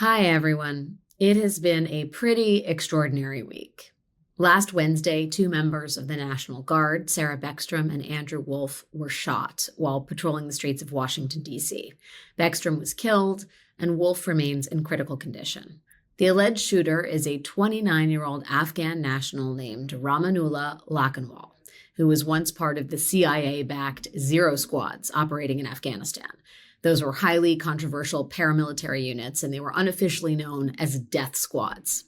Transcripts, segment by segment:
Hi, everyone. It has been a pretty extraordinary week. Last Wednesday, two members of the National Guard, Sarah Beckstrom and Andrew Wolf, were shot while patrolling the streets of Washington, D.C. Beckstrom was killed, and Wolf remains in critical condition. The alleged shooter is a 29-year-old Afghan national named Rahmanullah Lakhanwal, who was once part of the CIA-backed Zero Squads operating in Afghanistan. Those were highly controversial paramilitary units, and they were unofficially known as death squads.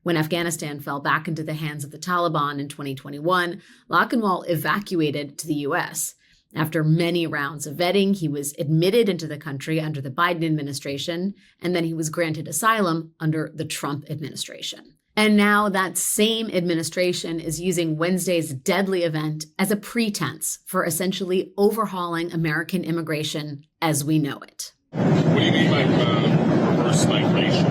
When Afghanistan fell back into the hands of the Taliban in 2021, Lakhanwal evacuated to the U.S. After many rounds of vetting, he was admitted into the country under the Biden administration, and then he was granted asylum under the Trump administration. And now that same administration is using Wednesday's deadly event as a pretense for essentially overhauling American immigration as we know it. What do you mean by reverse migration?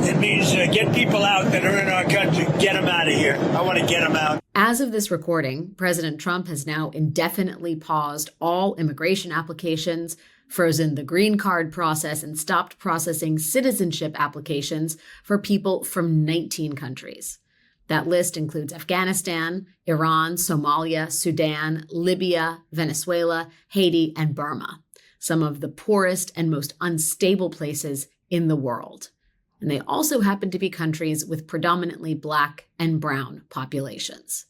It means get people out that are in our country, get them out of here. I want to get them out. As of this recording, President Trump has now indefinitely paused all immigration applications, frozen the green card process, and stopped processing citizenship applications for people from 19 countries. That list includes Afghanistan, Iran, Somalia, Sudan, Libya, Venezuela, Haiti, and Burma, some of the poorest and most unstable places in the world. And they also happen to be countries with predominantly Black and brown populations.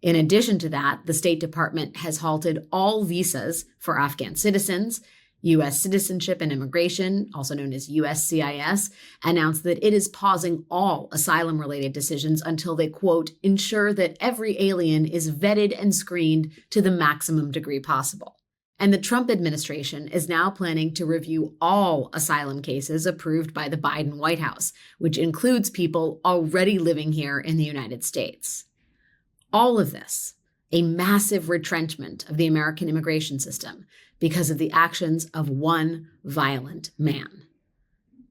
In addition to that, the State Department has halted all visas for Afghan citizens. U.S. Citizenship and Immigration, also known as USCIS, announced that it is pausing all asylum-related decisions until they, quote, ensure that every alien is vetted and screened to the maximum degree possible. And the Trump administration is now planning to review all asylum cases approved by the Biden White House, which includes people already living here in the United States. All of this, a massive retrenchment of the American immigration system because of the actions of one violent man.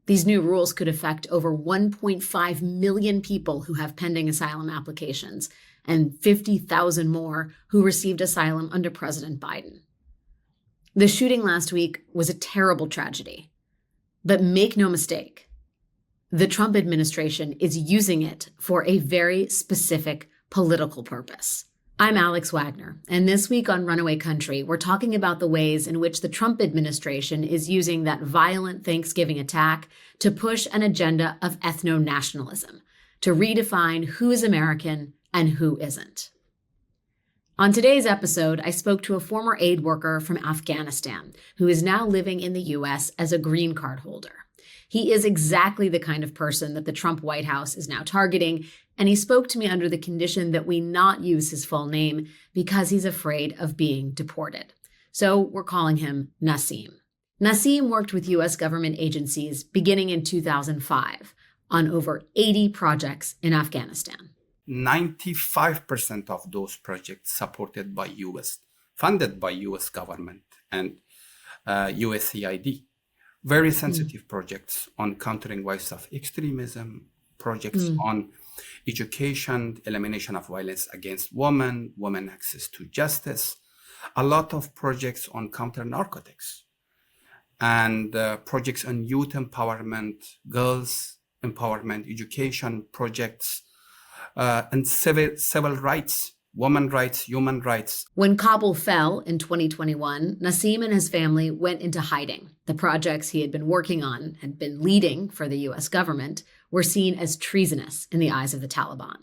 These new rules could affect over 1.5 million people who have pending asylum applications and 50,000 more who received asylum under President Biden. The shooting last week was a terrible tragedy. But make no mistake, the Trump administration is using it for a very specific political purpose. I'm Alex Wagner, and this week on Runaway Country, we're talking about the ways in which the Trump administration is using that violent Thanksgiving attack to push an agenda of ethno-nationalism, to redefine who is American and who isn't. On today's episode, I spoke to a former aid worker from Afghanistan who is now living in the U.S. as a green card holder. He is exactly the kind of person that the Trump White House is now targeting, and he spoke to me under the condition that we not use his full name because he's afraid of being deported. So we're calling him Nassim. Nassim worked with U.S. government agencies beginning in 2005 on over 80 projects in Afghanistan. 95% of those projects supported by U.S., funded by U.S. government and USAID. Very sensitive projects on countering voices of extremism, projects on education, elimination of violence against women, women access to justice, a lot of projects on counter narcotics, and projects on youth empowerment, girls empowerment, education projects, and civil rights, women's rights, human rights. When Kabul fell in 2021, Nassim and his family went into hiding. The projects he had been working on and been leading for the U.S. government were seen as treasonous in the eyes of the Taliban.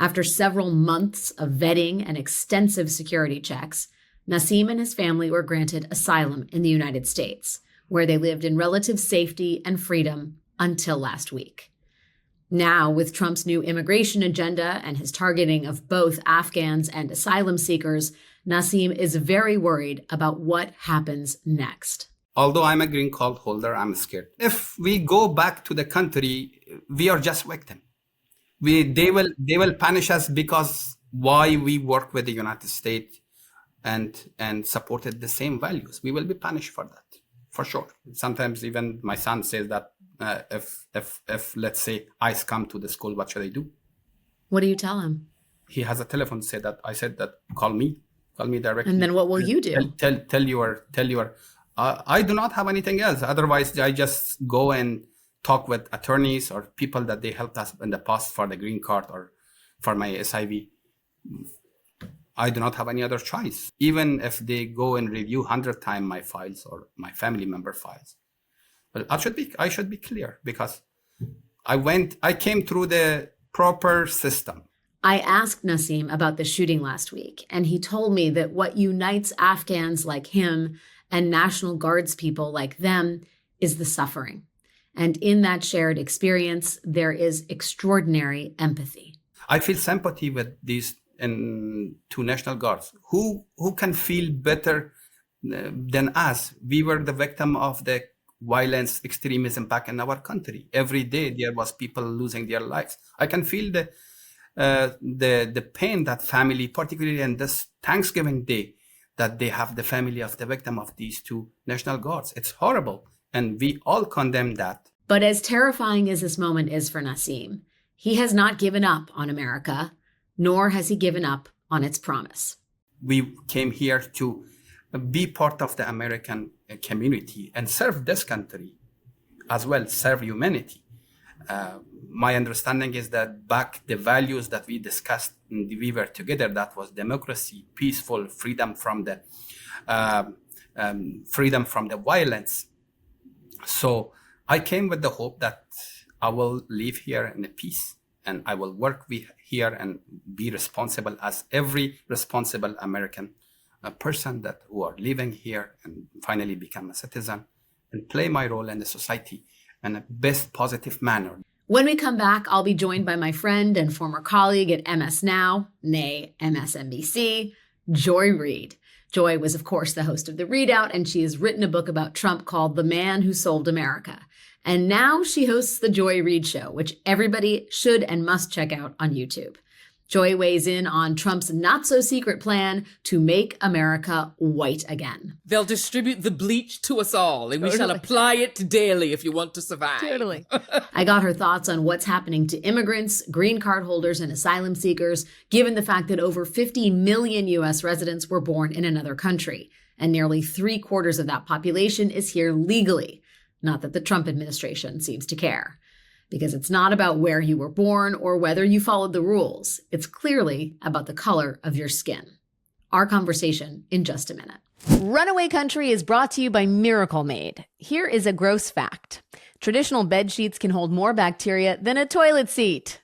After several months of vetting and extensive security checks, Nassim and his family were granted asylum in the United States, where they lived in relative safety and freedom until last week. Now, with Trump's new immigration agenda and his targeting of both Afghans and asylum seekers, Nassim is very worried about what happens next. Although I'm a green card holder, I'm scared. If we go back to the country, we are just victim. They will punish us because why we work with the United States and supported the same values. We will be punished for that, for sure. Sometimes even my son says that if let's say ICE come to the school, what should I do? What do you tell him? He has a telephone. I said that call me directly. And then what will you do? Tell your. I do not have anything else. Otherwise, I just go and talk with attorneys or people that they helped us in the past for the green card or for my SIV. I do not have any other choice. Even if they go and review 100 times my files or my family member files. Well, I should be clear because I came through the proper system. I asked Nassim about the shooting last week, and he told me that what unites Afghans like him and National Guards people like them is the suffering. And in that shared experience, there is extraordinary empathy. I feel sympathy with these two National Guards who can feel better than us. We were the victim of the violence, extremism back in our country. Every day there was people losing their lives. I can feel the pain that family, particularly in this Thanksgiving Day, that they have the family of the victim of these two National Guards. It's horrible, and we all condemn that. But as terrifying as this moment is for Nassim, he has not given up on America, nor has he given up on its promise. We came here to be part of the American community and serve this country as well, serve humanity. My understanding is that back the values that we discussed and we were together, that was democracy, peaceful, freedom from the violence. So I came with the hope that I will live here in peace and I will work here and be responsible as every responsible American person who are living here and finally become a citizen and play my role in the society in a best positive manner. When we come back, I'll be joined by my friend and former colleague at MS Now, nay MSNBC, Joy Reid. Joy was, of course, the host of The Readout, and she has written a book about Trump called The Man Who Sold America. And now she hosts The Joy Reid Show, which everybody should and must check out on YouTube. Joy weighs in on Trump's not-so-secret plan to make America white again. They'll distribute the bleach to us all, and we shall apply it daily if you want to survive. Totally. I got her thoughts on what's happening to immigrants, green card holders, and asylum seekers, given the fact that over 50 million U.S. residents were born in another country, and nearly 3/4 of that population is here legally. Not that the Trump administration seems to care. Because it's not about where you were born or whether you followed the rules. It's clearly about the color of your skin. Our conversation in just a minute. Runaway Country is brought to you by Miracle Made. Here is a gross fact. Traditional bed sheets can hold more bacteria than a toilet seat.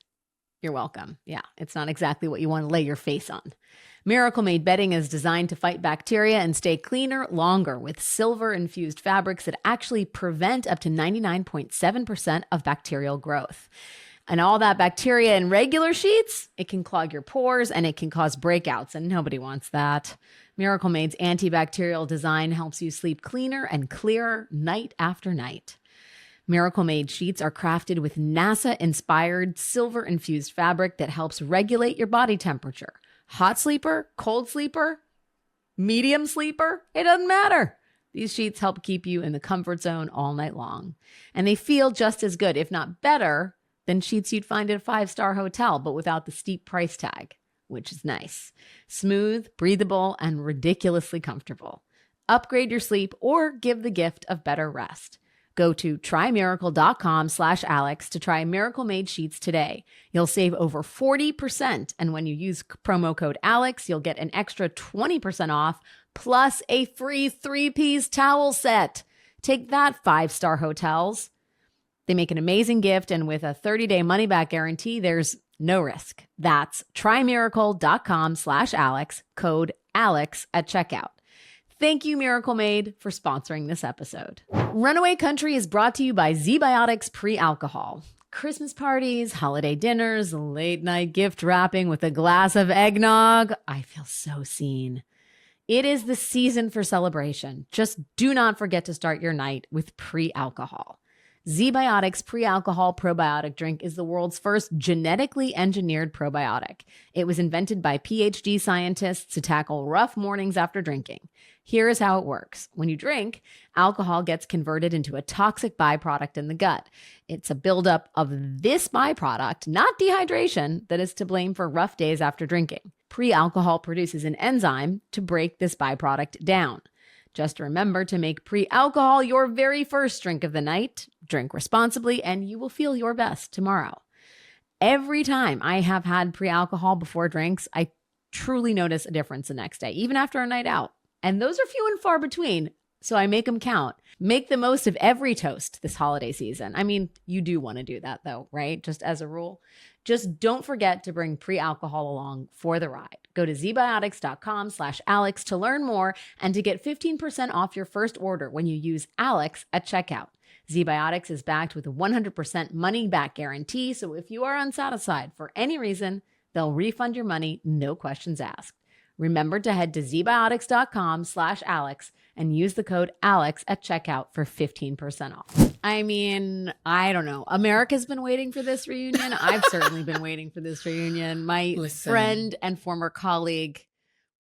You're welcome. Yeah, it's not exactly what you want to lay your face on. Miracle Made bedding is designed to fight bacteria and stay cleaner longer with silver-infused fabrics that actually prevent up to 99.7% of bacterial growth. And all that bacteria in regular sheets, it can clog your pores and it can cause breakouts, and nobody wants that. Miracle Made's antibacterial design helps you sleep cleaner and clearer night after night. Miracle Made sheets are crafted with NASA-inspired silver-infused fabric that helps regulate your body temperature. Hot sleeper, cold sleeper, medium sleeper, it doesn't matter. These sheets help keep you in the comfort zone all night long. And they feel just as good, if not better, than sheets you'd find at a 5-star hotel, but without the steep price tag, which is nice. Smooth, breathable, and ridiculously comfortable. Upgrade your sleep or give the gift of better rest. Go to trymiracle.com/Alex to try Miracle Made sheets today. You'll save over 40%. And when you use promo code Alex, you'll get an extra 20% off plus a free 3-piece towel set. Take that, 5-star hotels. They make an amazing gift. And with a 30-day money-back guarantee, there's no risk. That's trymiracle.com/Alex, code Alex at checkout. Thank you, Miracle Made, for sponsoring this episode. Runaway Country is brought to you by ZBiotics Pre-Alcohol. Christmas parties, holiday dinners, late night gift wrapping with a glass of eggnog. I feel so seen. It is the season for celebration. Just do not forget to start your night with Pre-Alcohol. ZBiotics Pre-Alcohol Probiotic Drink is the world's first genetically engineered probiotic. It was invented by PhD scientists to tackle rough mornings after drinking. Here is how it works. When you drink, alcohol gets converted into a toxic byproduct in the gut. It's a buildup of this byproduct, not dehydration, that is to blame for rough days after drinking. Pre-alcohol produces an enzyme to break this byproduct down. Just remember to make Pre-Alcohol your very first drink of the night. Drink responsibly, and you will feel your best tomorrow. Every time I have had pre-alcohol before drinks, I truly notice a difference the next day, even after a night out. And those are few and far between, so I make them count. Make the most of every toast this holiday season. I mean, you do want to do that though, right? Just as a rule. Just don't forget to bring pre-alcohol along for the ride. Go to zbiotics.com/Alex to learn more and to get 15% off your first order when you use Alex at checkout. ZBiotics is backed with a 100% money-back guarantee, so if you are unsatisfied for any reason, they'll refund your money, no questions asked. Remember to head to zbiotics.com/Alex and use the code Alex at checkout for 15% off. I mean, I don't know. America's been waiting for this reunion. I've certainly been waiting for this reunion. My friend and former colleague,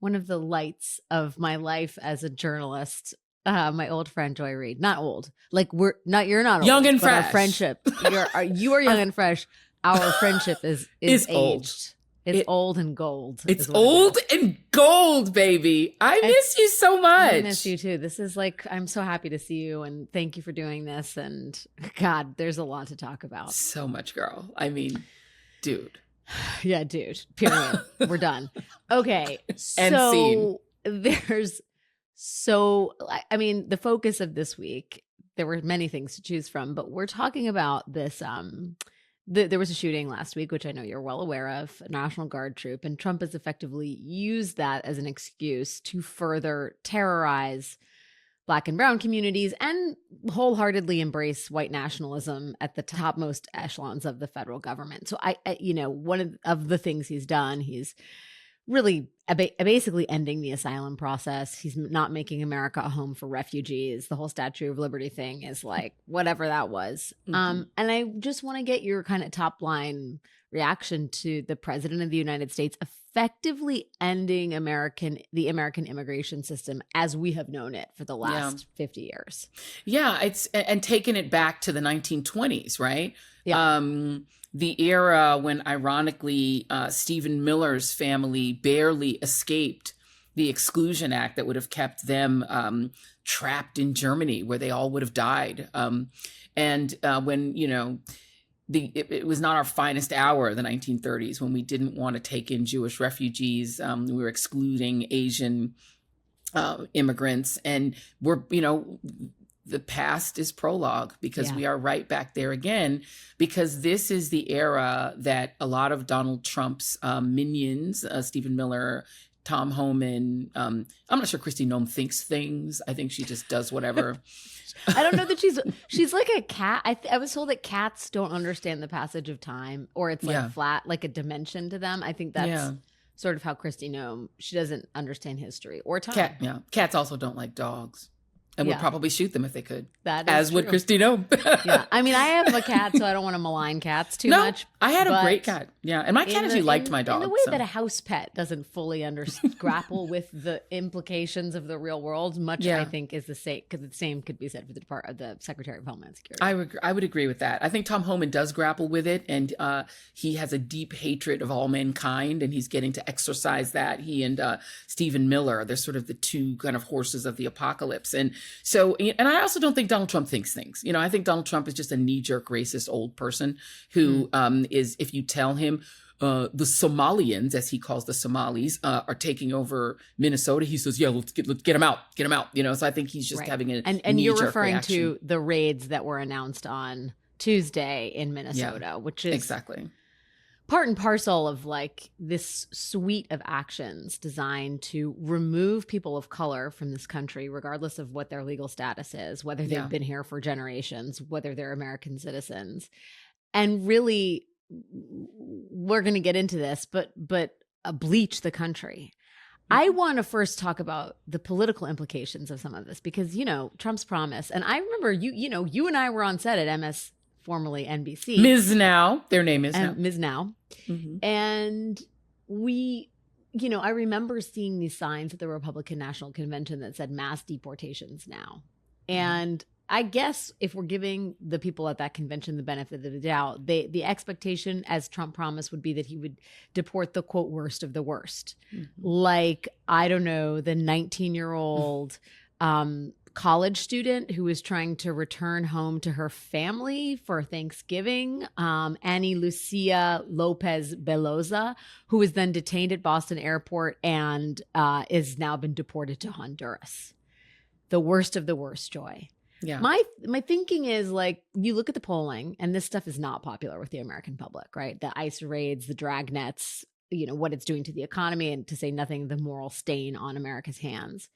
one of the lights of my life as a journalist, my old friend Joy Reid. Not old. Like you're not old. Young and but fresh. Our friendship. You are young and fresh. Our friendship is aged. Old. It's old and gold. It's old and gold, baby. I miss you so much. I miss you too. This is like, I'm so happy to see you and thank you for doing this. And God, there's a lot to talk about. So much, girl. I mean, dude. Yeah, dude. Period. We're done. Okay. End scene. I mean, the focus of this week, there were many things to choose from, but we're talking about this, there was a shooting last week, which I know you're well aware of, a National Guard troop, and Trump has effectively used that as an excuse to further terrorize Black and brown communities and wholeheartedly embrace white nationalism at the topmost echelons of the federal government. So one of the things he's done, he's really basically ending the asylum process. He's not making America a home for refugees. The whole Statue of Liberty thing is like whatever that was. And I just want to get your kind of top line reaction to the president of the United States effectively ending the American immigration system as we have known it for the last 50 years. Yeah, and taking it back to the 1920s, right? Yeah. The era when, ironically, Stephen Miller's family barely escaped the Exclusion Act that would have kept them trapped in Germany, where they all would have died. When, it was not our finest hour, the 1930s, when we didn't want to take in Jewish refugees. We were excluding Asian immigrants. And the past is prologue, because we are right back there again, because this is the era that a lot of Donald Trump's minions, Stephen Miller, Tom Homan, I'm not sure Kristi Noem thinks things. I think she just does whatever. I don't know that she's like a cat. I was told that cats don't understand the passage of time, or it's like flat, like a dimension to them. I think that's sort of how Kristi Noem, she doesn't understand history or time. Cats also don't like dogs. And would probably shoot them if they could. That is as true. would Kristi Noem. Yeah. I mean, I have a cat, so I don't want to malign cats too much. I had a great cat. Yeah. And my cat actually liked my dog. In the way that a house pet doesn't fully grapple with the implications of the real world, I think is the same, because the same could be said for the Secretary of Homeland Security. I would agree with that. I think Tom Homan does grapple with it, and he has a deep hatred of all mankind, and he's getting to exercise that. He and Stephen Miller, they're sort of the two kind of horses of the apocalypse. And so, and I also don't think Donald Trump thinks things. I think Donald Trump is just a knee-jerk racist old person who is, if you tell him the Somalians, as he calls the Somalis, are taking over Minnesota, he says, let's get them out. So I think he's just having a and you're referring reaction to the raids that were announced on Tuesday in Minnesota, which is exactly part and parcel of like this suite of actions designed to remove people of color from this country, regardless of what their legal status is, whether they've been here for generations, whether they're American citizens. And really, we're going to get into this, but bleach the country. I want to first talk about the political implications of some of this, because, Trump's promise. And I remember you and I were on set at MS, formerly NBC. Ms. Now, their name is now. Ms. Now. Mm-hmm. And we, I remember seeing these signs at the Republican National Convention that said mass deportations now. And I guess if we're giving the people at that convention the benefit of the doubt, the expectation, as Trump promised, would be that he would deport the, quote, worst of the worst. Mm-hmm. Like, I don't know, the 19-year-old college student who was trying to return home to her family for Thanksgiving, Annie Lucia Lopez Beloza, who was then detained at Boston Airport and is now been deported to Honduras. The worst of the worst, Joy. Yeah. My thinking is, like, you look at the polling, and this stuff is not popular with the American public, right? The ICE raids, the drag nets, what it's doing to the economy, and to say nothing of the moral stain on America's hands.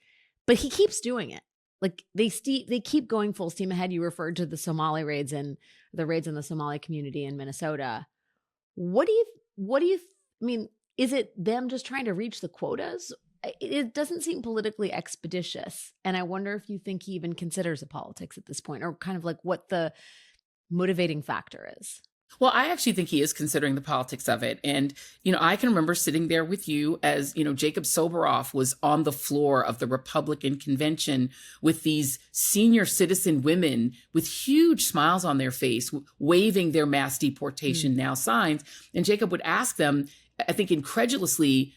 But he keeps doing it. Like, they keep going full steam ahead. You referred to the Somali raids and the raids in the Somali community in Minnesota. What do you I mean, is it them just trying to reach the quotas? It doesn't seem politically expeditious. And I wonder if you think he even considers the politics at this point, or kind of like what the motivating factor is. Well, I actually think he is considering the politics of it. And, I can remember sitting there with you as, Jacob Soboroff was on the floor of the Republican convention with these senior citizen women with huge smiles on their face, waving their mass deportation now signs. And Jacob would ask them, I think incredulously,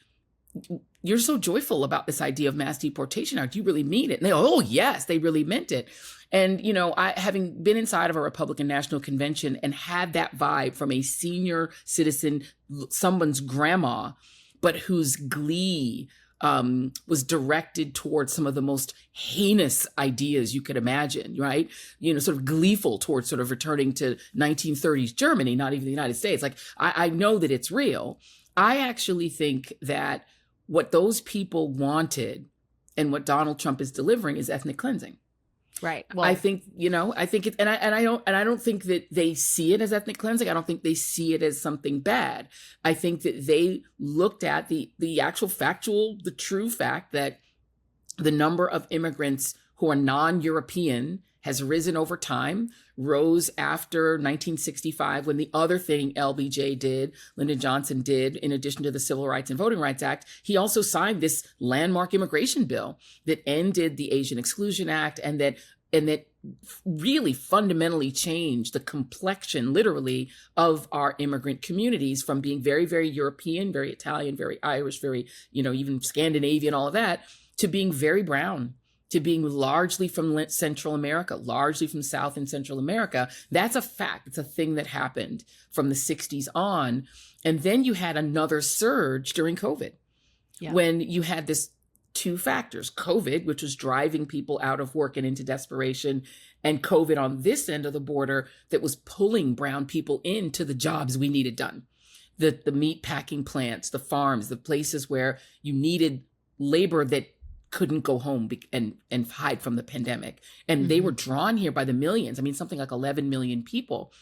"You're so joyful about this idea of mass deportation. Do you really mean it?" And they, "Oh, yes, they really meant it." And, I, having been inside of a Republican National Convention and had that vibe from a senior citizen, someone's grandma, but whose glee was directed towards some of the most heinous ideas you could imagine, right? Sort of gleeful towards sort of returning to 1930s Germany, not even the United States. Like, I know that it's real. I actually think that what those people wanted and what Donald Trump is delivering is ethnic cleansing. Right. Well, I think it, and I don't think that they see it as ethnic cleansing. I don't think they see it as something bad. I think that they looked at the actual the true fact that the number of immigrants who are non-European has risen over time, rose after 1965 when the other thing LBJ did, Lyndon Johnson did, in addition to the Civil Rights and Voting Rights Act, he also signed this landmark immigration bill that ended the Asian Exclusion Act and that really fundamentally changed the complexion, literally, of our immigrant communities from being very, very European, very Italian, very Irish, very, even Scandinavian, all of that, to being very brown, to being largely from Central America, largely from South and Central America. That's a fact. It's a thing that happened from the 60s on. And then you had another surge during COVID, when you had this two factors: COVID, which was driving people out of work and into desperation, and COVID on this end of the border that was pulling brown people into the jobs we needed done. The meat packing plants, the farms, the places where you needed labor that couldn't go home and hide from the pandemic. And they were drawn here by the millions. I mean, something like 11 million people.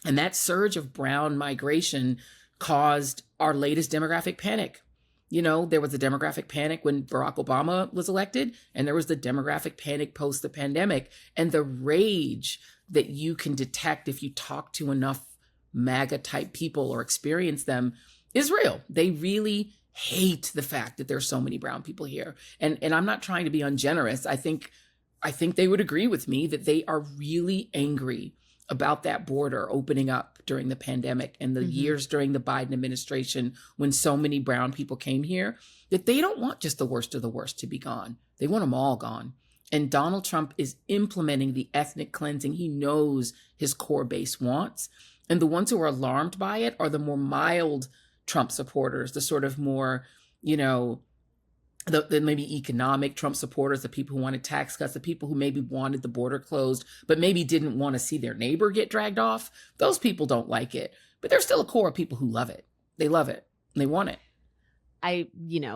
And that surge of brown migration caused our latest demographic panic. There was a demographic panic when Barack Obama was elected, and there was the demographic panic post the pandemic. And the rage that you can detect if you talk to enough MAGA type people or experience them is real. They really hate the fact that there's so many brown people here. And I'm not trying to be ungenerous. I think they would agree with me that they are really angry about that border opening up during the pandemic and the years during the Biden administration when so many brown people came here, that they don't want just the worst of the worst to be gone. They want them all gone. And Donald Trump is implementing the ethnic cleansing he knows his core base wants. And the ones who are alarmed by it are the more mild Trump supporters, the sort of more, the maybe economic Trump supporters, the people who wanted tax cuts, the people who maybe wanted the border closed, but maybe didn't want to see their neighbor get dragged off. Those people don't like it, but there's still a core of people who love it. They love it. And they want it.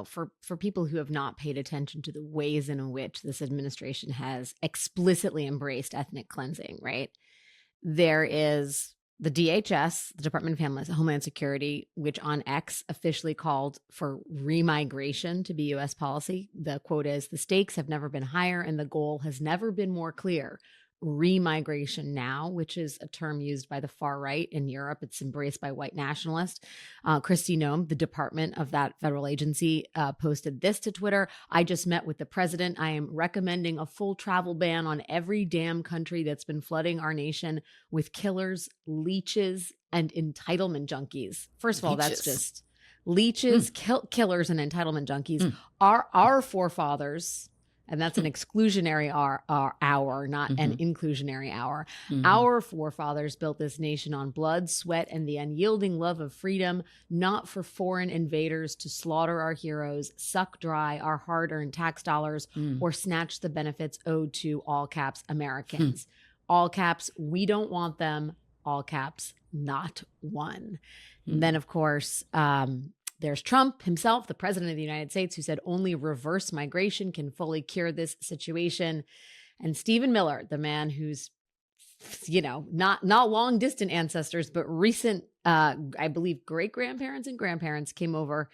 For people who have not paid attention to the ways in which this administration has explicitly embraced ethnic cleansing, right? There is the DHS, the Department of Homeland Security, which on X officially called for remigration to be U.S. policy. The quote is, "The stakes have never been higher and the goal has never been more clear. Remigration now," which is a term used by the far right in Europe. It's embraced by white nationalists. Kristi Noem, the department of that federal agency, posted this to Twitter: "I just met with the president. I am recommending a full travel ban on every damn country that's been flooding our nation with killers, leeches, and entitlement junkies." First of all, that's just leeches, killers, and entitlement junkies. Our forefathers And that's an exclusionary hour, not an inclusionary hour. Mm-hmm. Our forefathers built this nation on blood, sweat, and the unyielding love of freedom, not for foreign invaders to slaughter our heroes, suck dry our hard-earned tax dollars, or snatch the benefits owed to, all caps, Americans. All caps, we don't want them. All caps, not one. And then, of course, there's Trump himself, the president of the United States, who said only reverse migration can fully cure this situation. And Stephen Miller, the man who's, not long distant ancestors, but recent, I believe, great-grandparents and grandparents came over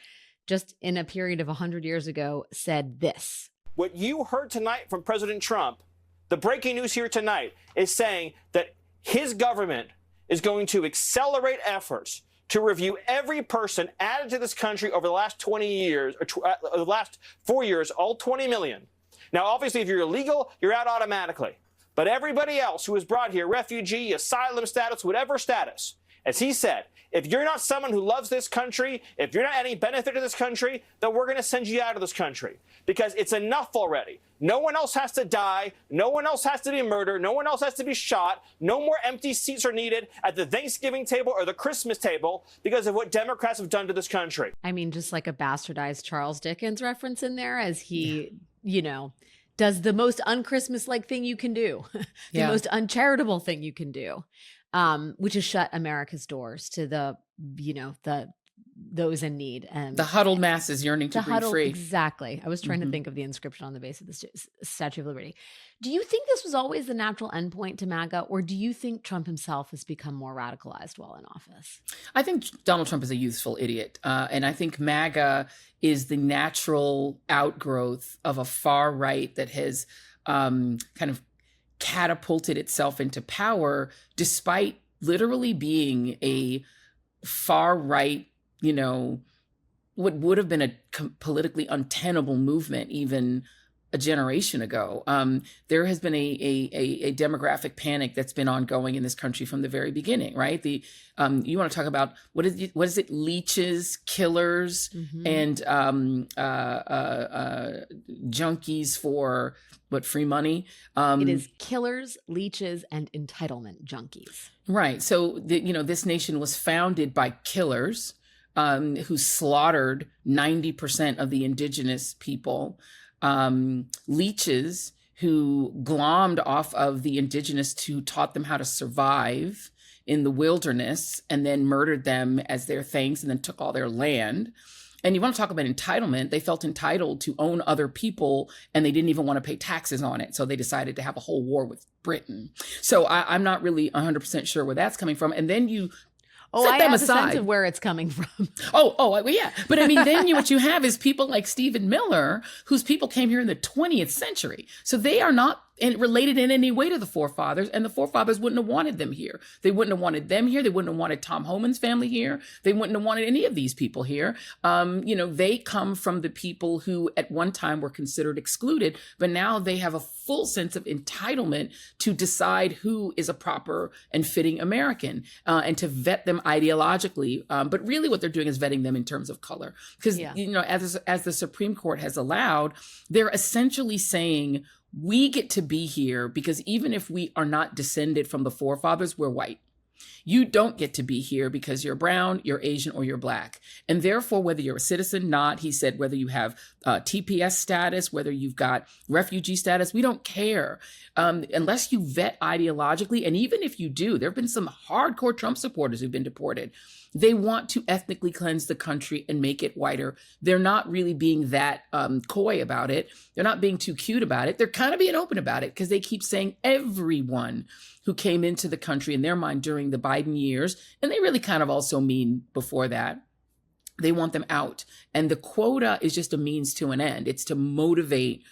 just in a period of 100 years ago, said this. What you heard tonight from President Trump, the breaking news here tonight, is saying that his government is going to accelerate efforts to review every person added to this country over the last 20 years, or the last 4 years, all 20 million. Now, obviously, if you're illegal, you're out automatically. But everybody else who was brought here, refugee, asylum status, whatever status, as he said, if you're not someone who loves this country, if you're not adding benefit to this country, then we're going to send you out of this country because it's enough already. No one else has to die. No one else has to be murdered. No one else has to be shot. No more empty seats are needed at the Thanksgiving table or the Christmas table because of what Democrats have done to this country. I mean, just like a bastardized Charles Dickens reference in there as he, does the most un-Christmas-like thing you can do, the most uncharitable thing you can do. Which is shut America's doors to those in need and the huddled masses yearning to breathe free. Exactly. I was trying to think of the inscription on the base of the Statue of Liberty. Do you think this was always the natural endpoint to MAGA, or do you think Trump himself has become more radicalized while in office? I think Donald Trump is a youthful idiot. And I think MAGA is the natural outgrowth of a far right that has kind of catapulted itself into power despite literally being a far right, what would have been a politically untenable movement even a generation ago. There has been a demographic panic that's been ongoing in this country from the very beginning, right? You want to talk about what is it? Leeches, killers, and junkies for what, free money? It is killers, leeches, and entitlement junkies. Right. So this nation was founded by killers who slaughtered 90% of the indigenous people. Leeches who glommed off of the indigenous who taught them how to survive in the wilderness and then murdered them as their thanks and then took all their land. And you want to talk about entitlement, they felt entitled to own other people and they didn't even want to pay taxes on it. So they decided to have a whole war with Britain. So I'm not really 100% sure where that's coming from. And then you I have a sense of where it's coming from. Yeah. But I mean, then what you have is people like Stephen Miller, whose people came here in the 20th century. So they are not related in any way to the forefathers, and the forefathers wouldn't have wanted them here. They wouldn't have wanted them here. They wouldn't have wanted Tom Homan's family here. They wouldn't have wanted any of these people here. They come from the people who at one time were considered excluded, but now they have a full sense of entitlement to decide who is a proper and fitting American, and to vet them ideologically. But really what they're doing is vetting them in terms of color. Because, as the Supreme Court has allowed, they're essentially saying, we get to be here because even if we are not descended from the forefathers, we're white. You don't get to be here because you're brown, you're Asian, or you're black. And therefore, whether you're a citizen, not, he said, whether you have TPS status, whether you've got refugee status, we don't care. Unless you vet ideologically. And even if you do, there have been some hardcore Trump supporters who've been deported. They want to ethnically cleanse the country and make it whiter. They're not really being that coy about it. They're not being too cute about it. They're kind of being open about it because they keep saying everyone who came into the country in their mind during the Biden years, and they really kind of also mean before that, they want them out. And the quota is just a means to an end. It's to motivate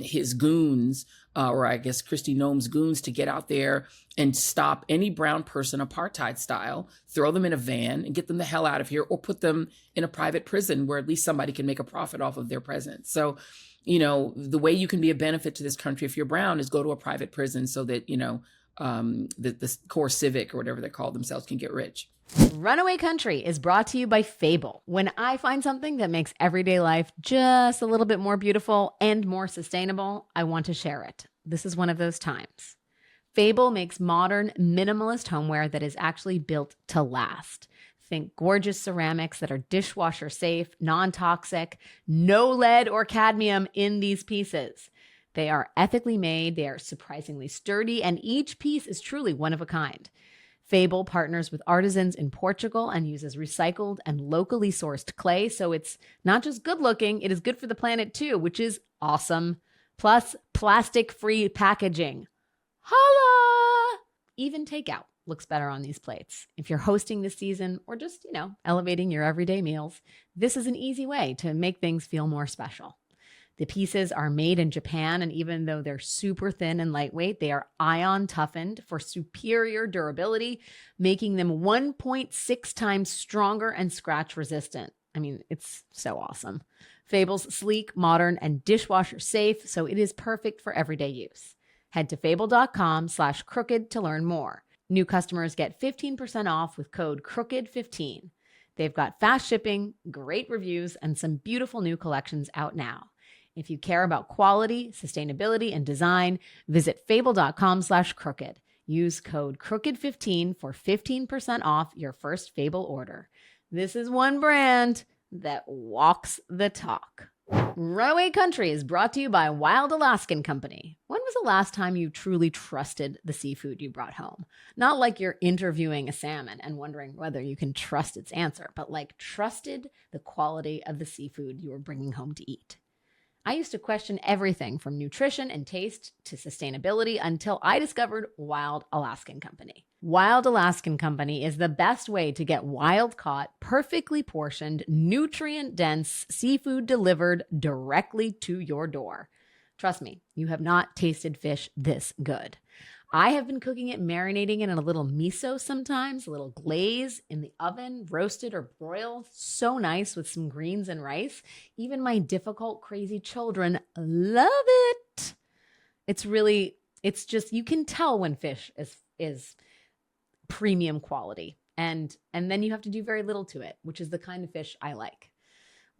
his goons, or I guess Kristi Noem's goons, to get out there and stop any brown person apartheid style, throw them in a van and get them the hell out of here, or put them in a private prison where at least somebody can make a profit off of their presence. So, the way you can be a benefit to this country if you're brown is go to a private prison so that, the core civic or whatever they call themselves can get rich. Runaway Country is brought to you by Fable. When I find something that makes everyday life just a little bit more beautiful and more sustainable, I want to share it. This is one of those times. Fable makes modern, minimalist homeware that is actually built to last. Think gorgeous ceramics that are dishwasher safe, non-toxic, no lead or cadmium in these pieces. They are ethically made, they are surprisingly sturdy, and each piece is truly one of a kind. Fable partners with artisans in Portugal and uses recycled and locally sourced clay, so it's not just good looking, it is good for the planet too, which is awesome. Plus, plastic-free packaging. Holla! Even takeout looks better on these plates. If you're hosting this season or just, elevating your everyday meals, this is an easy way to make things feel more special. The pieces are made in Japan, and even though they're super thin and lightweight, they are ion toughened for superior durability, making them 1.6 times stronger and scratch resistant. I mean, it's so awesome. Fable's sleek, modern, and dishwasher safe, so it is perfect for everyday use. Head to fable.com/crooked to learn more. New customers get 15% off with code CROOKED15. They've got fast shipping, great reviews, and some beautiful new collections out now. If you care about quality, sustainability, and design, visit fable.com/crooked. Use code CROOKED15 for 15% off your first Fable order. This is one brand that walks the talk. Runaway Country is brought to you by Wild Alaskan Company. When was the last time you truly trusted the seafood you brought home? Not like you're interviewing a salmon and wondering whether you can trust its answer, but like trusted the quality of the seafood you were bringing home to eat. I used to question everything from nutrition and taste to sustainability until I discovered Wild Alaskan Company. Wild Alaskan Company is the best way to get wild-caught, perfectly portioned, nutrient-dense seafood delivered directly to your door. Trust me, you have not tasted fish this good. I have been cooking it, marinating it in a little miso sometimes, a little glaze in the oven, roasted or broiled. So nice with some greens and rice. Even my difficult, crazy children love it. It's just, you can tell when fish is premium quality. And then you have to do very little to it, which is the kind of fish I like.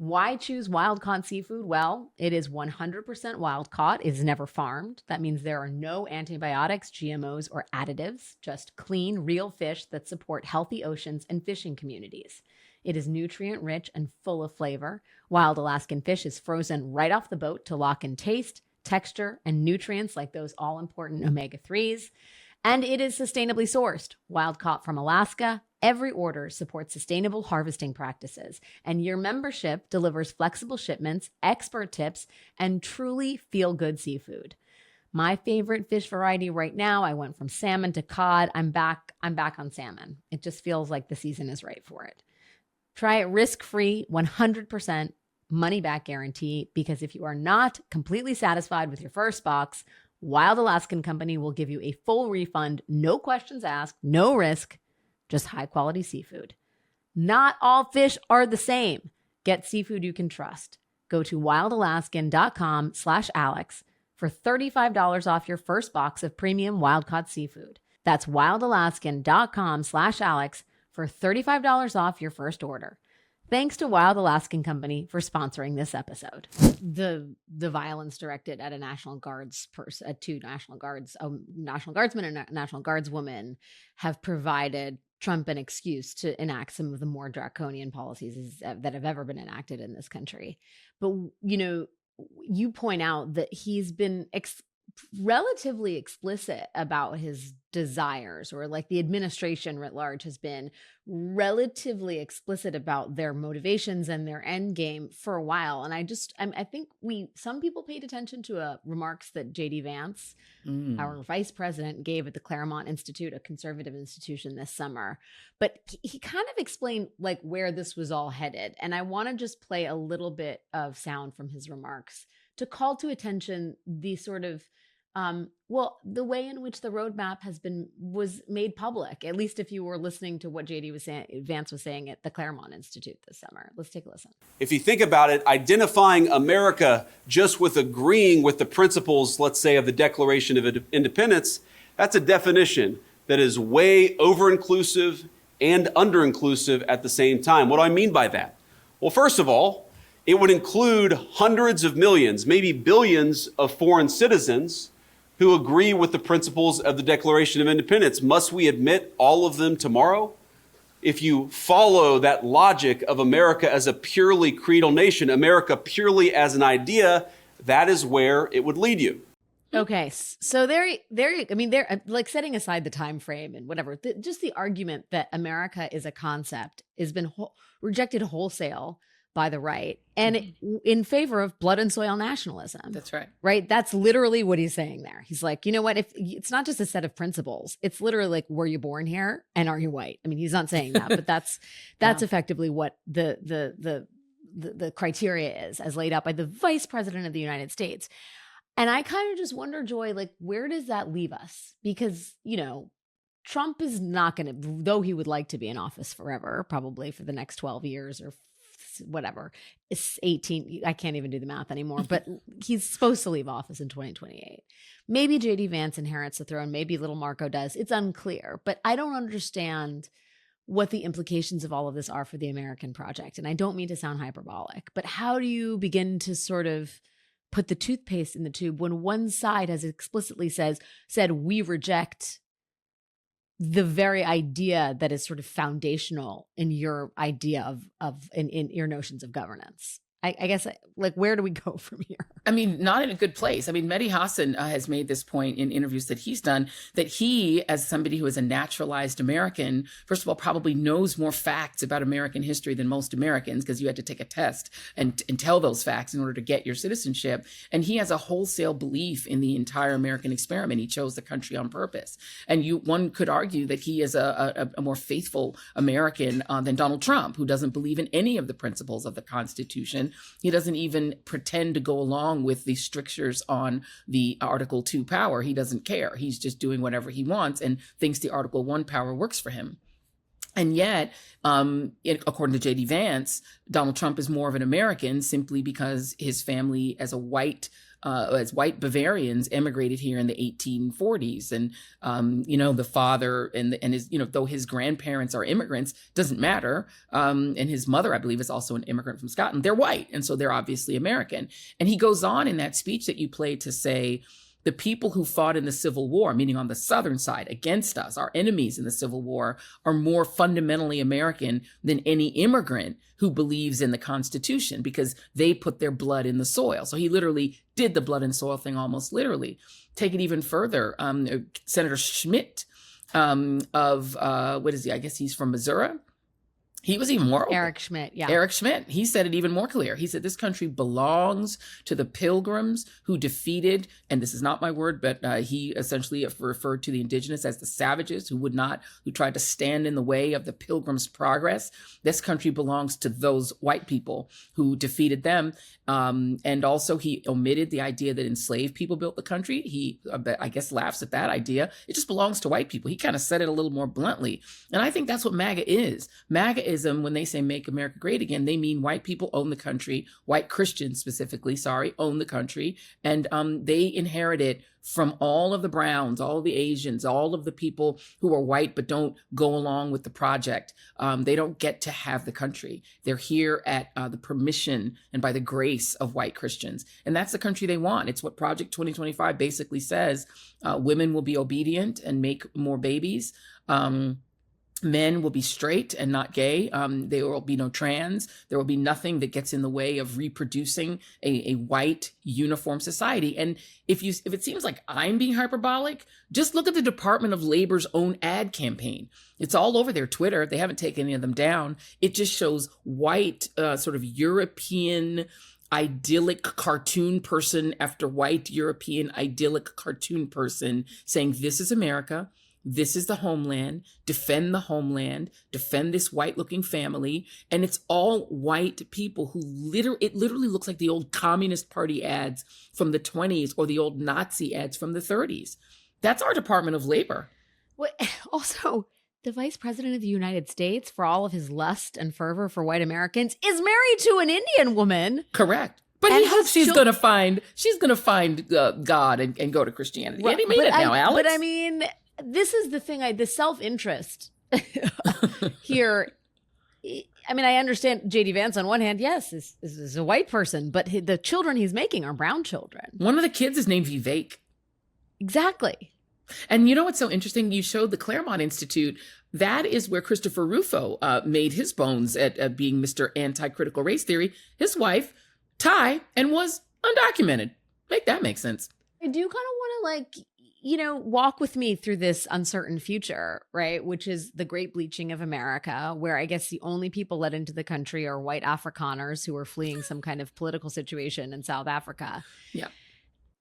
Why choose wild-caught seafood? Well, it is 100% wild-caught. It is never farmed. That means there are no antibiotics, GMOs, or additives, just clean, real fish that support healthy oceans and fishing communities. It is nutrient-rich and full of flavor. Wild Alaskan fish is frozen right off the boat to lock in taste, texture, and nutrients like those all-important omega-3s. And it is sustainably sourced, wild-caught from Alaska. Every order supports sustainable harvesting practices, and your membership delivers flexible shipments, expert tips, and truly feel-good seafood. My favorite fish variety right now, I went from salmon to cod. I'm back on salmon. It just feels like the season is right for it. Try it risk-free, 100% money-back guarantee, because if you are not completely satisfied with your first box, Wild Alaskan Company will give you a full refund, no questions asked, no risk, just high-quality seafood. Not all fish are the same. Get seafood you can trust. Go to wildalaskan.com/Alex for $35 off your first box of premium wild-caught seafood. That's wildalaskan.com/Alex for $35 off your first order. Thanks to Wild Alaskan Company for sponsoring this episode. The violence directed at a National Guards two National Guards, a National Guardsman and a National Guardswoman, have provided Trump an excuse to enact some of the more draconian policies that have ever been enacted in this country. But, you point out that he's been relatively explicit about his desires, or like the administration writ large has been relatively explicit about their motivations and their end game for a while. And I think some people paid attention to remarks that J.D. Vance, our vice president, gave at the Claremont Institute, a conservative institution, this summer. But he kind of explained like where this was all headed. And I want to just play a little bit of sound from his remarks to call to attention the sort of the way in which the roadmap was made public, at least if you were listening to what Vance was saying at the Claremont Institute this summer. Let's take a listen. If you think about it, identifying America just with agreeing with the principles, let's say, of the Declaration of Independence That's a definition that is way over-inclusive and under-inclusive at the same time. What do I mean by that? Well, first of all, it would include hundreds of millions, maybe billions of foreign citizens who agree with the principles of the Declaration of Independence. Must we admit all of them tomorrow? If you follow that logic of America as a purely creedal nation, America purely as an idea, that is where it would lead you. Okay, so there. I mean, they're like setting aside the time frame and whatever. Just the argument that America is a concept has been rejected wholesale by the right and in favor of blood and soil nationalism. That's right. Right. That's literally what he's saying there. He's like, you know what? If it's not just a set of principles, it's literally like, were you born here and are you white? I mean, he's not saying that, but that's effectively what the criteria is as laid out by the vice president of the United States. And I kind of just wonder, Joy, like, where does that leave us? Because, you know, Trump is not going to, though he would like to be in office forever, probably for the next 12 years or whatever, it's 18. I can't even do the math anymore, but he's supposed to leave office in 2028. Maybe J.D. Vance inherits the throne. Maybe little Marco does. It's unclear, but I don't understand what the implications of all of this are for the American project. And I don't mean to sound hyperbolic, but how do you begin to sort of put the toothpaste in the tube when one side has explicitly said we reject the very idea that is sort of foundational in your idea in your notions of governance? I guess, like, where do we go from here? I mean, not in a good place. I mean, Mehdi Hasan has made this point in interviews that he's done, that he, as somebody who is a naturalized American, first of all, probably knows more facts about American history than most Americans, because you had to take a test and tell those facts in order to get your citizenship. And he has a wholesale belief in the entire American experiment. He chose the country on purpose. And one could argue that he is a more faithful American than Donald Trump, who doesn't believe in any of the principles of the Constitution. He doesn't even pretend to go along with the strictures on the Article 2 power. He doesn't care. He's just doing whatever he wants and thinks the Article 1 power works for him. And yet, according to J.D. Vance, Donald Trump is more of an American simply because his family, as white Bavarians, immigrated here in the 1840s. And, the father and his, though his grandparents are immigrants, doesn't matter. And his mother, I believe, is also an immigrant from Scotland. They're white. And so they're obviously American. And he goes on in that speech that you played to say, the people who fought in the Civil War, meaning on the Southern side against us, our enemies in the Civil War, are more fundamentally American than any immigrant who believes in the Constitution, because they put their blood in the soil. So he literally did the blood and soil thing, almost literally. Take it even further. Senator Schmidt what is he? I guess he's from Missouri. He was even more open. Eric Schmidt, yeah. Eric Schmidt. He said it even more clear. He said this country belongs to the Pilgrims who defeated, and this is not my word, but he essentially referred to the indigenous as the savages who tried to stand in the way of the Pilgrims' progress. This country belongs to those white people who defeated them. And also he omitted the idea that enslaved people built the country. He, I guess, laughs at that idea. It just belongs to white people. He kind of said it a little more bluntly. And I think that's what MAGA is. MAGA, when they say make America great again, they mean white people own the country, white Christians specifically, own the country. And they inherit it from all of the Browns, all of the Asians, all of the people who are white but don't go along with the project. They don't get to have the country. They're here at the permission and by the grace of white Christians. And that's the country they want. It's what Project 2025 basically says. Women will be obedient and make more babies. Men will be straight and not gay. There will be no trans. There will be nothing that gets in the way of reproducing a white uniform society. And if it seems like I'm being hyperbolic, just look at the Department of Labor's own ad campaign. It's all over their Twitter. They haven't taken any of them down. It just shows white, sort of European, idyllic cartoon person after white European idyllic cartoon person saying, this is America. This is the homeland, defend this white looking family. And it's all white people who it literally looks like the old Communist Party ads from the 20s or the old Nazi ads from the 30s. That's our Department of Labor. Well, also, the vice president of the United States, for all of his lust and fervor for white Americans, is married to an Indian woman. Correct. But And he hopes his she's going to find God and go to Christianity. Right, And he made it now, Alex. But I mean, this is the thing. The self-interest here. I mean, I understand J.D. Vance on one hand. Yes, is a white person, but the children he's making are brown children. One of the kids is named Vivek. Exactly. And you know what's so interesting? You showed the Claremont Institute. That is where Christopher Rufo made his bones at being Mr. Anti-Critical Race Theory. His wife, Ty, and was undocumented. Make that make sense. I do kind of want to walk with me through this uncertain future, right? Which is the great bleaching of America, where I guess the only people let into the country are white Afrikaners who are fleeing some kind of political situation in South Africa. Yeah.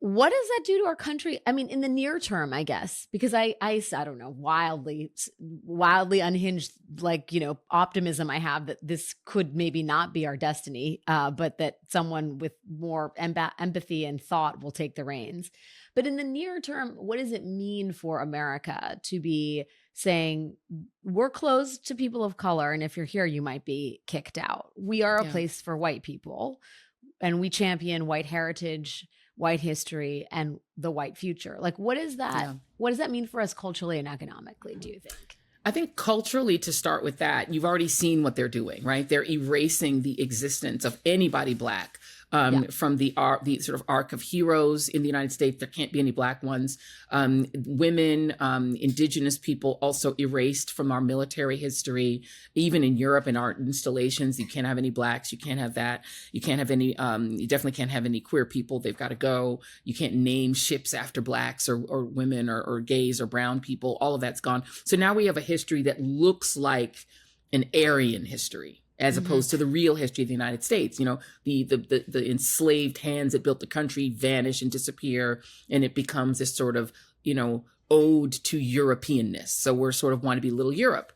What does that do to our country? I mean, in the near term, I guess, because I don't know, wildly unhinged, optimism I have that this could maybe not be our destiny, but that someone with more empathy and thought will take the reins. But in the near term, what does it mean for America to be saying we're closed to people of color, and if you're here, you might be kicked out? We are a place for white people, and we champion white heritage, white history, and the white future. Like, what is that? Yeah. What does that mean for us culturally and economically, do you think? I think culturally, to start with that, you've already seen what they're doing, right? They're erasing the existence of anybody Black from the sort of arc of heroes in the United States. There can't be any Black ones. Women, indigenous people also erased from our military history. Even in Europe, in art installations, you can't have any Blacks. You can't have that. You can't have any, you definitely can't have any queer people. They've got to go. You can't name ships after Blacks or women or gays or brown people. All of that's gone. So now we have a history that looks like an Aryan history, as opposed to the real history of the United States. You know, the enslaved hands that built the country vanish and disappear, and it becomes this sort of, ode to Europeanness. So we're sort of want to be little Europe.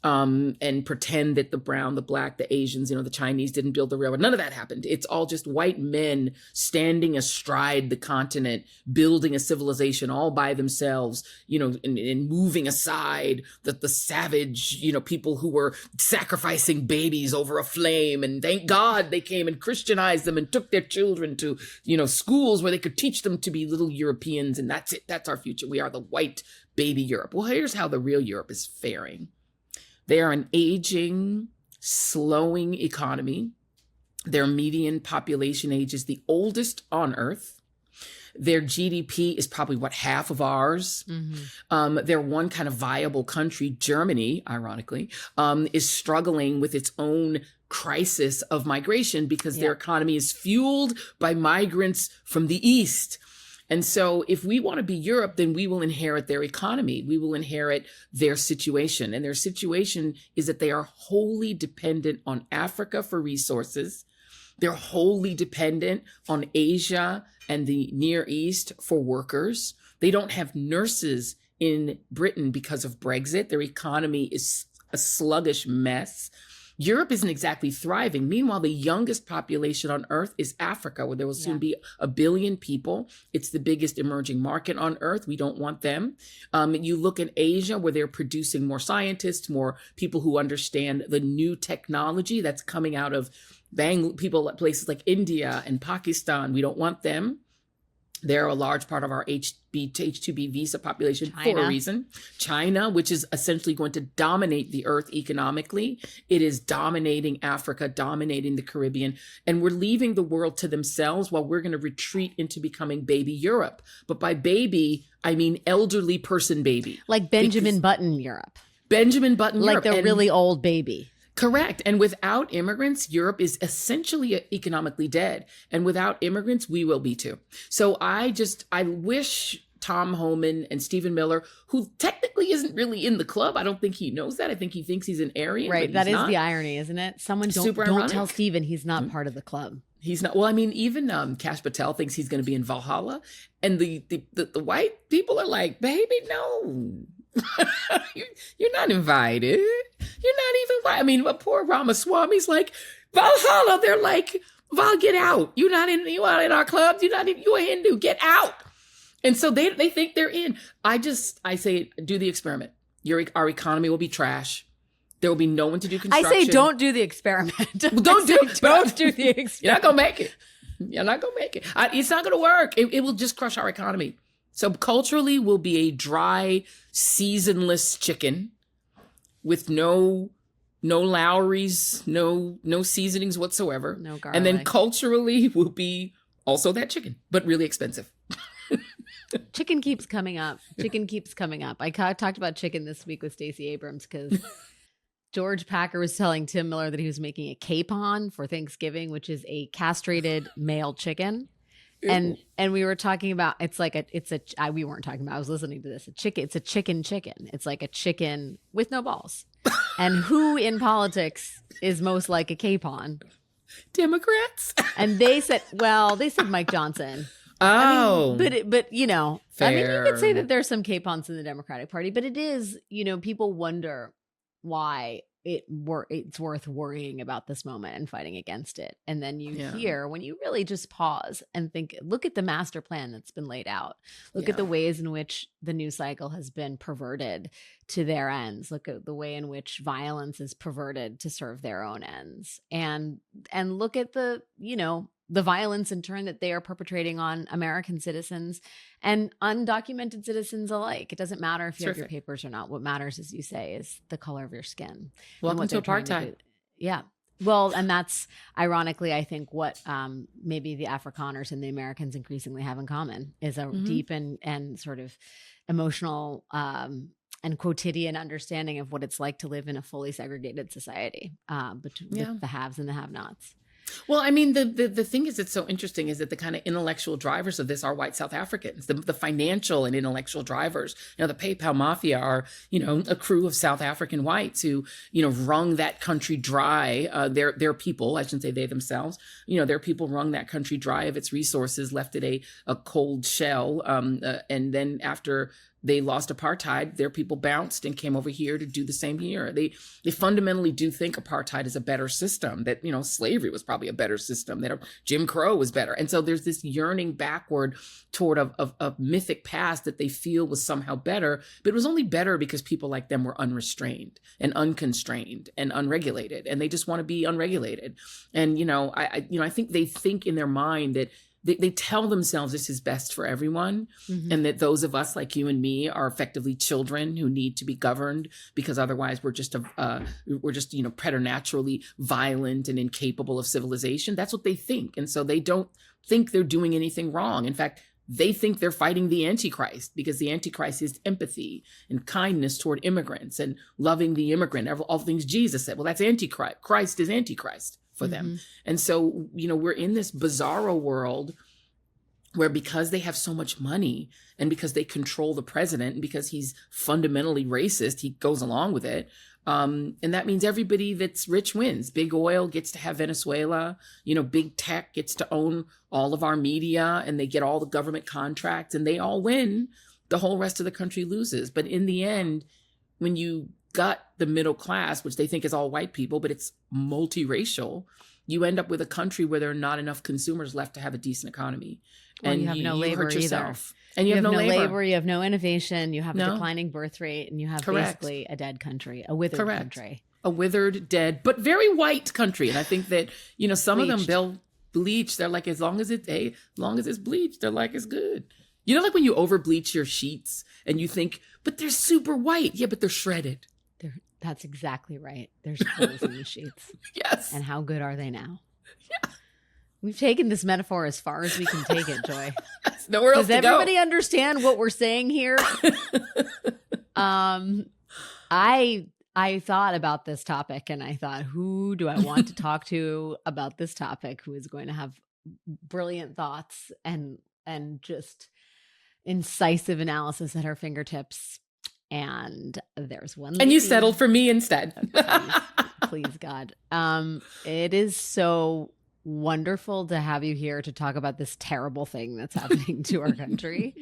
And pretend that the brown, the Black, the Asians, the Chinese didn't build the railroad. None of that happened. It's all just white men standing astride the continent, building a civilization all by themselves, and moving aside the savage, people who were sacrificing babies over a flame. And thank God they came and Christianized them and took their children to, schools where they could teach them to be little Europeans. And that's it. That's our future. We are the white baby Europe. Well, here's how the real Europe is faring. They are an aging, slowing economy. Their median population age is the oldest on Earth. Their GDP is probably half of ours. Their one kind of viable country, Germany, ironically, is struggling with its own crisis of migration because their economy is fueled by migrants from the East. And so if we want to be Europe, then we will inherit their economy. We will inherit their situation. And their situation is that they are wholly dependent on Africa for resources. They're wholly dependent on Asia and the Near East for workers. They don't have nurses in Britain because of Brexit. Their economy is a sluggish mess. Europe isn't exactly thriving. Meanwhile, the youngest population on Earth is Africa, where there will soon be 1 billion people. It's the biggest emerging market on Earth. We don't want them. You look at Asia, where they're producing more scientists, more people who understand the new technology that's coming out of people at places like India and Pakistan. We don't want them. They're a large part of our H-2B visa population for a reason. China, which is essentially going to dominate the earth economically. It is dominating Africa, dominating the Caribbean, and we're leaving the world to themselves while we're going to retreat into becoming baby Europe. But by baby, I mean elderly person baby. Like Benjamin Button Europe. Benjamin Button Europe. Like the really old baby. Correct. And without immigrants, Europe is essentially economically dead. And without immigrants, we will be too. So I wish Tom Homan and Stephen Miller, who technically isn't really in the club. I don't think he knows that. I think he thinks he's an Aryan. Right. That is the irony, isn't it? Someone don't tell Stephen he's not part of the club. He's not. Well, I mean, even Kash Patel thinks he's going to be in Valhalla. And the white people are like, baby, no. You're not invited. You're not even invited. I mean, poor Ramaswamy's like, Valhalla. They're like, Val, get out. You not in our clubs. You're a Hindu. Get out. And so they think they're in. I say, do the experiment. Our economy will be trash. There will be no one to do construction. I say, don't do the experiment. Well, don't do the experiment. You're not gonna make it. You're not going to make it. It's not going to work. It will just crush our economy. So culturally, we'll be a dry, seasonless chicken with no Lowry's, no seasonings whatsoever. No garlic. And then culturally, we'll be also that chicken, but really expensive. Chicken keeps coming up. Chicken keeps coming up. I talked about chicken this week with Stacey Abrams because George Packer was telling Tim Miller that he was making a capon for Thanksgiving, which is a castrated male chicken. And we were talking about we weren't talking about, I was listening to this. It's a chicken. It's like a chicken with no balls. And who in politics is most like a capon? Democrats. And they said Mike Johnson. Oh, I mean, but you know, fair. I mean, you could say that there's some capons in the Democratic Party, but it is, you know, people wonder why it's worth worrying about this moment and fighting against it. And then you hear, when you really just pause and think, look at the master plan that's been laid out. Look at the ways in which the news cycle has been perverted to their ends. Look at the way in which violence is perverted to serve their own ends. And look at the, you know, the violence in turn that they are perpetrating on American citizens and undocumented citizens alike. It doesn't matter if you have your papers or not. What matters, as you say, is the color of your skin. Welcome to apartheid. Yeah. Well, and that's ironically, I think, what maybe the Afrikaners and the Americans increasingly have in common is a deep and sort of emotional and quotidian understanding of what it's like to live in a fully segregated society between the haves and the have-nots. Well, I mean, the thing is, it's so interesting is that the kind of intellectual drivers of this are white South Africans, the financial and intellectual drivers. You know, the PayPal mafia are, you know, a crew of South African whites who, you know, wrung that country dry. Their people, I shouldn't say they themselves, you know, their people wrung that country dry of its resources, left it a cold shell. And then after they lost apartheid, their people bounced and came over here to do the same here. They fundamentally do think apartheid is a better system, that, you know, slavery was probably a better system, that Jim Crow was better. And so there's this yearning backward toward a mythic past that they feel was somehow better, but it was only better because people like them were unrestrained and unconstrained and unregulated, and they just want to be unregulated. And, you know, I think they think in their mind that they tell themselves this is best for everyone, and that those of us like you and me are effectively children who need to be governed because otherwise we're just you know, preternaturally violent and incapable of civilization. That's what they think, and so they don't think they're doing anything wrong. In fact, they think they're fighting the Antichrist, because the Antichrist is empathy and kindness toward immigrants and loving the immigrant. All things Jesus said. Well, that's Antichrist. Christ is Antichrist for them. And so, you know, we're in this bizarro world where, because they have so much money and because they control the president and because he's fundamentally racist, he goes along with it. And that means everybody that's rich wins. Big oil gets to have Venezuela, you know, big tech gets to own all of our media, and they get all the government contracts, and they all win. The whole rest of the country loses. But in the end, when you got the middle class, which they think is all white people, but it's multiracial, you end up with a country where there are not enough consumers left to have a decent economy. Well, and you have no labor hurt yourself. either. And you have no labor. You have no innovation. You have a declining birth rate, and you have basically a dead country, a withered country. A withered, dead, but very white country. And I think that, you know, some of them, they'll bleach. They're like, as long as it's bleached, they're like, it's good. You know, like when you over bleach your sheets and you think, but they're super white. Yeah, but they're shredded. That's exactly right. There's holes in the sheets. Yes. And how good are they now? Yeah. We've taken this metaphor as far as we can take it, Joy. Nowhere else to go. Does everybody understand what we're saying here? I thought about this topic, and I thought, who do I want to talk to about this topic who is going to have brilliant thoughts and just incisive analysis at her fingertips? And there's one lady. And you settled for me instead. Please, God. It is so wonderful to have you here to talk about this terrible thing that's happening to our country.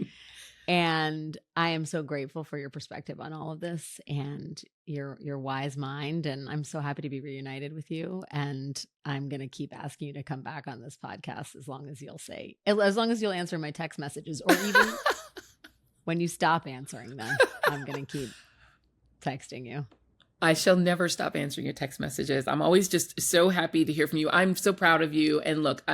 And I am so grateful for your perspective on all of this and your wise mind. And I'm so happy to be reunited with you. And I'm going to keep asking you to come back on this podcast as long as you'll answer my text messages, or even when you stop answering them, I'm going to keep texting you. I shall never stop answering your text messages. I'm always just so happy to hear from you. I'm so proud of you. And look,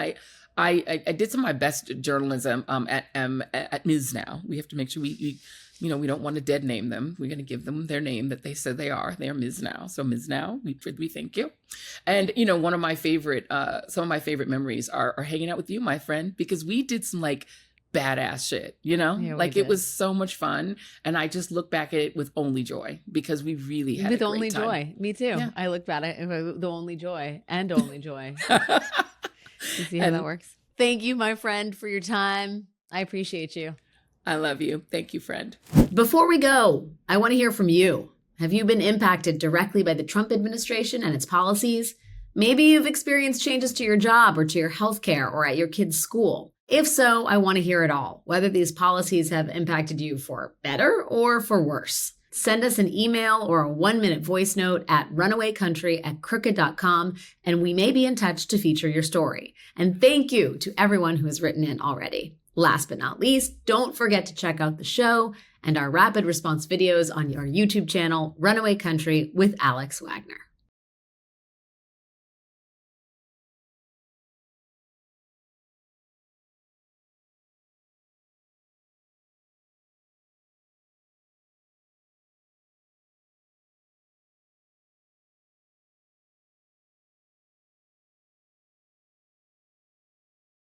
I did some of my best journalism at Ms. Now. We have to make sure we we don't want to dead name them. We're going to give them their name that they said they are. They are Ms. Now. So Ms. Now, we thank you. And one of my favorite, some of my favorite memories are hanging out with you, my friend, because we did some like badass shit, it was so much fun. And I just look back at it with only joy because we really had with a great only time. joy. Me too. Yeah. I look back at it with only joy and only joy. You see how that works? Thank you, my friend, for your time. I appreciate you. I love you. Thank you, friend. Before we go, I want to hear from you. Have you been impacted directly by the Trump administration and its policies? Maybe you've experienced changes to your job or to your healthcare or at your kid's school. If so, I want to hear it all, whether these policies have impacted you for better or for worse. Send us an email or a 1-minute voice note at runawaycountry@crooked.com, and we may be in touch to feature your story. And thank you to everyone who has written in already. Last but not least, don't forget to check out the show and our rapid response videos on our YouTube channel, Runaway Country with Alex Wagner.